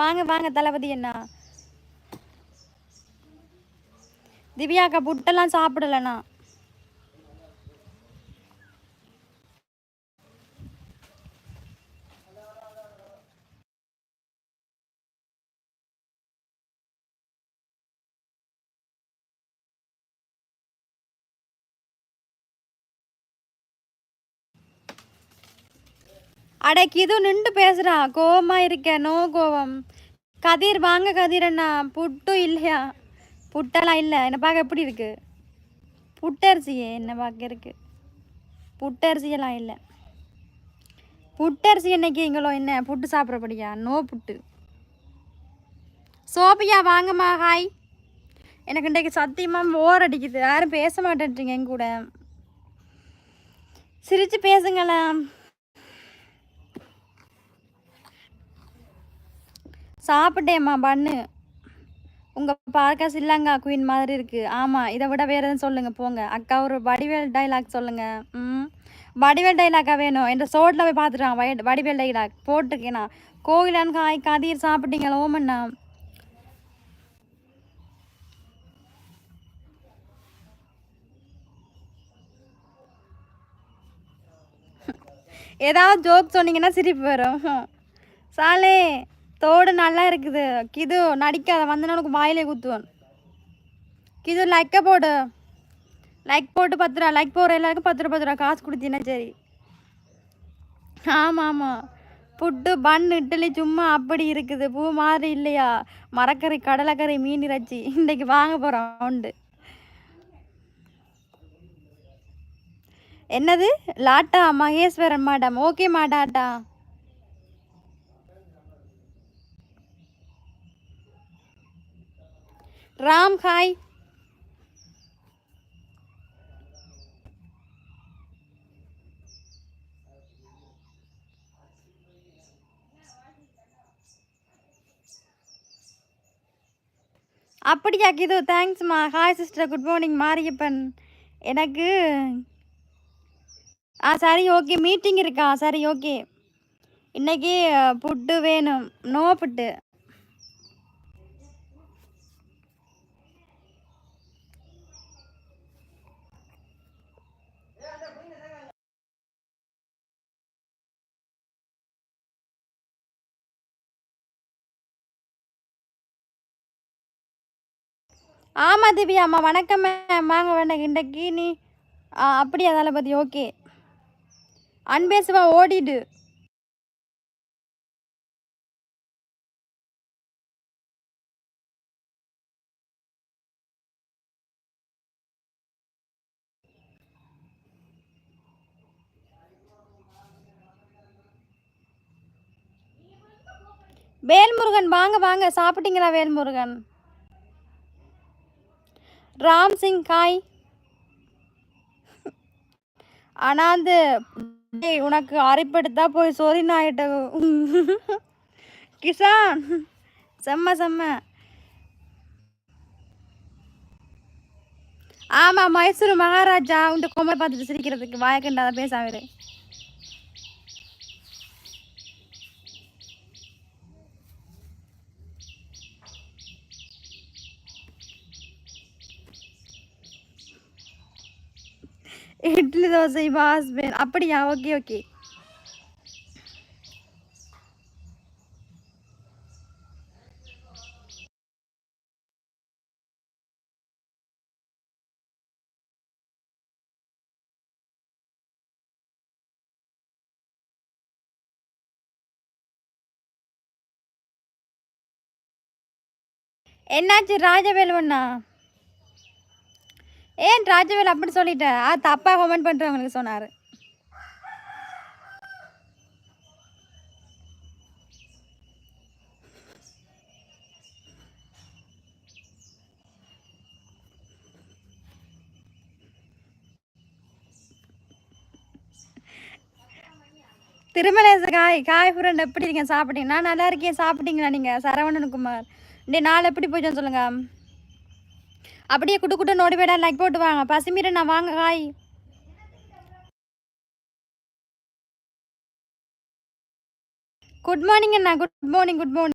வாங்க வாங்க தளபதி அண்ணா. திவ்யாக்கா புட்டெல்லாம் சாப்பிடலண்ணா. அடைக்கு இது நின்று பேசுறா. கோவமா இருக்க? நோ கோவம். கதிர் வாங்க கதிர் அண்ணா. புட்டும் இல்லையா? புட்டெல்லாம் இல்லை. என்ன பார்க்க எப்படி இருக்கு? புட்டரிசியே என்ன பார்க்க இருக்கு? புட்டரிசியெல்லாம் இல்லை. புட்டரிசி என்னைக்கு இங்களோ என்ன புட்டு சாப்பிட்றபடியா? நோ புட்டு. சோபியா வாங்கம்மா. ஹாய். எனக்கு இன்றைக்கு சத்தியமாக போர் அடிக்குது. யாரும் பேச மாட்டேன்றீங்க என் கூட. சிரிச்சு பேசுங்களா. சாப்பிட்டேம்மா பண்ணு. உங்கள் பார்க்க சில்லங்கா குயின் மாதிரி இருக்குது. ஆமாம், இதை விட வேறு எதுவும் சொல்லுங்கள் போங்க. அக்கா ஒரு வடிவேல் டைலாக் சொல்லுங்கள். வடிவேல் டைலாக்கா வேணும். என்ற சோட்டில் போய் பார்த்துட்டான் வடிவேல் டைலாக் போட்டிருக்கேண்ணா. கோகிலான் காய் கதிர் சாப்பிட்டீங்களா? ஓமண்ணா. ஏதாவது ஜோக் சொன்னீங்கன்னா சிரிப்பு வரும். சாலே தோடு நல்லா இருக்குது. கிது நடிக்காத வந்தனா உனக்கு வாயிலே குத்துவேன். கிது லைக்க போடு. லைக் போட்டு 10 ரூபா. லைக் போடுற எல்லாருக்கும் 10 ரூபா காசு கொடுத்தீங்கன்னா சரி. ஆமாம் ஆமாம். புட்டு பன் இட்லி சும்மா அப்படி இருக்குது. பூ மாதிரி இல்லையா? மரக்கறி கடலைக்கறி மீன் இறைச்சி இன்றைக்கு வாங்க போகிறோம் உண்டு. என்னது லாட்டா? மகேஸ்வரன் மேடம். ஓகே மாடாட்டா. ராம் ஹாய். அப்படியா கிது? தேங்க்ஸ்மா. Hi sister. Good morning Mariappan. எனக்கு சரி ஓகே. மீட்டிங் இருக்கா? சரி ஓகே. இன்னைக்கு புட்டு வேணும். நோ புட்டு. ஆமாம் திவ்யா அம்மா வணக்கம். வாங்க வேண்டாம் இன்றைக்கு நீ அப்படியா தளபதி? ஓகே. அன்பேசுவா ஓடிடு. வேல்முருகன் வாங்க வாங்க. சாப்பிட்டீங்களா வேல்முருகன்? ராம் சிங் காய். ஆனாந்து உனக்கு அரைப்படுத்தா போய் சொரி நாயிட்ட கிஷான். செம்ம செம்ம. ஆமாம் மைசூர் மகாராஜா உண்டு கொம்பை பார்த்துட்டு சிரிக்கிறதுக்கு வாயக்கண்டாத பேசாமரு. இட்லி தோசை பாஸ்பேன். அப்படியா? Okay okay. என்னாச்சு ராஜவேலுவண்ணா? ஏன் ராஜவேல் அப்படி சொல்லிட்டேன்? தப்பாக கமெண்ட் பண்ணுறவங்களுக்கு சொன்னார். திருமலேச காய் ஃப்ரெண்ட் எப்படி இருக்கீங்க? சாப்பிட்டீங்க? நான் நல்லா இருக்கேன். சாப்பிட்டீங்களா நீங்கள்? சரவணனுக்குமார். டே நாள் எப்படி போயிட்டோன்னு சொல்லுங்க. அப்படியே குட்டு குட்டு நோடி வேடா லைக் போட்டு வாங்க. பசிமீர நான் வாங்க காய். குட் மார்னிங் அண்ணா. Good morning good morning.